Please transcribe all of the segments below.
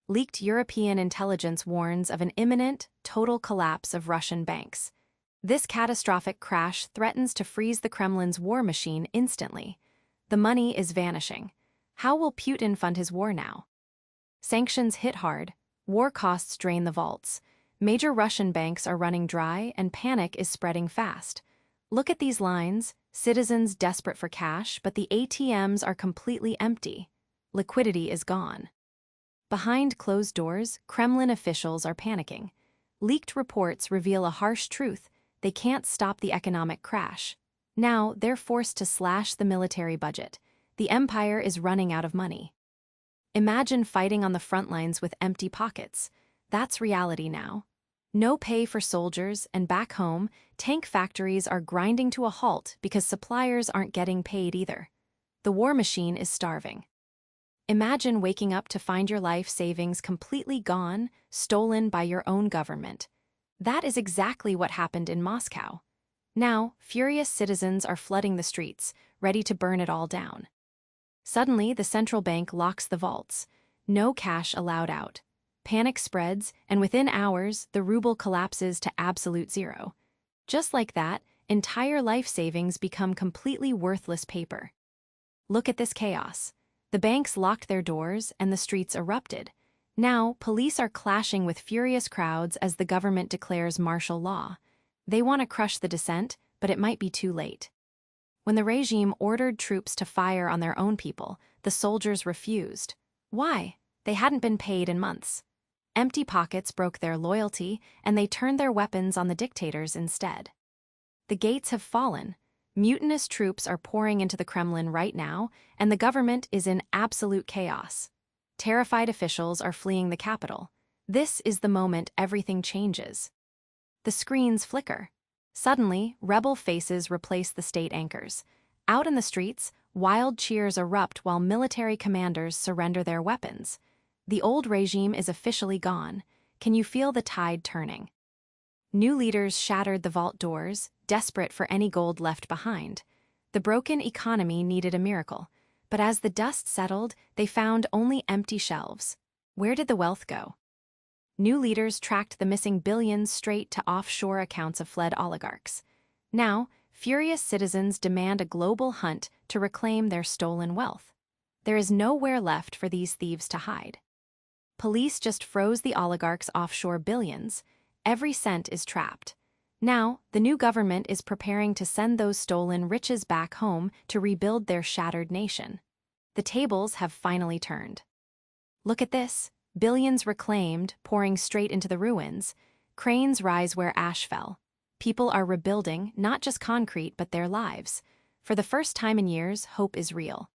Leaked European intelligence warns of an imminent, total collapse of Russian banks. This catastrophic crash threatens to freeze the Kremlin's war machine instantly. The money is vanishing. How will Putin fund his war now? Sanctions hit hard. War costs drain the vaults. Major Russian banks are running dry and panic is spreading fast. Look at these lines, citizens desperate for cash, but the ATMs are completely empty. Liquidity is gone. Behind closed doors, Kremlin officials are panicking. Leaked reports reveal a harsh truth: they can't stop the economic crash. Now, they're forced to slash the military budget. The empire is running out of money. Imagine fighting on the front lines with empty pockets. That's reality now. No pay for soldiers, and back home, tank factories are grinding to a halt because suppliers aren't getting paid either. The war machine is starving. Imagine waking up to find your life savings completely gone, stolen by your own government. That is exactly what happened in Moscow. Now, furious citizens are flooding the streets, ready to burn it all down. Suddenly, the central bank locks the vaults. No cash allowed out. Panic spreads, and within hours, the ruble collapses to absolute zero. Just like that, entire life savings become completely worthless paper. Look at this chaos. The banks locked their doors, and the streets erupted. Now, police are clashing with furious crowds as the government declares martial law. They want to crush the dissent, but it might be too late. When the regime ordered troops to fire on their own people, the soldiers refused. Why? They hadn't been paid in months. Empty pockets broke their loyalty, and they turned their weapons on the dictators instead. The gates have fallen. Mutinous troops are pouring into the Kremlin right now, and the government is in absolute chaos. Terrified officials are fleeing the capital. This is the moment everything changes. The screens flicker. Suddenly, rebel faces replace the state anchors. Out in the streets, wild cheers erupt while military commanders surrender their weapons. The old regime is officially gone. Can you feel the tide turning? New leaders shattered the vault doors, desperate for any gold left behind. The broken economy needed a miracle, but as the dust settled, they found only empty shelves. Where did the wealth go? New leaders tracked the missing billions straight to offshore accounts of fled oligarchs. Now, furious citizens demand a global hunt to reclaim their stolen wealth. There is nowhere left for these thieves to hide. Police just froze the oligarchs' offshore billions. Every cent is trapped. Now, the new government is preparing to send those stolen riches back home to rebuild their shattered nation. The tables have finally turned. Look at this. Billions reclaimed, pouring straight into the ruins. Cranes rise where ash fell. People are rebuilding, not just concrete, but their lives. For the first time in years, hope is real.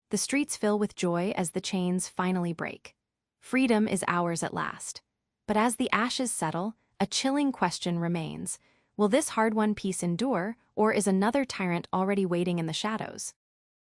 The streets fill with joy as the chains finally break. Freedom is ours at last. But as the ashes settle, a chilling question remains. Will this hard-won peace endure, or is another tyrant already waiting in the shadows?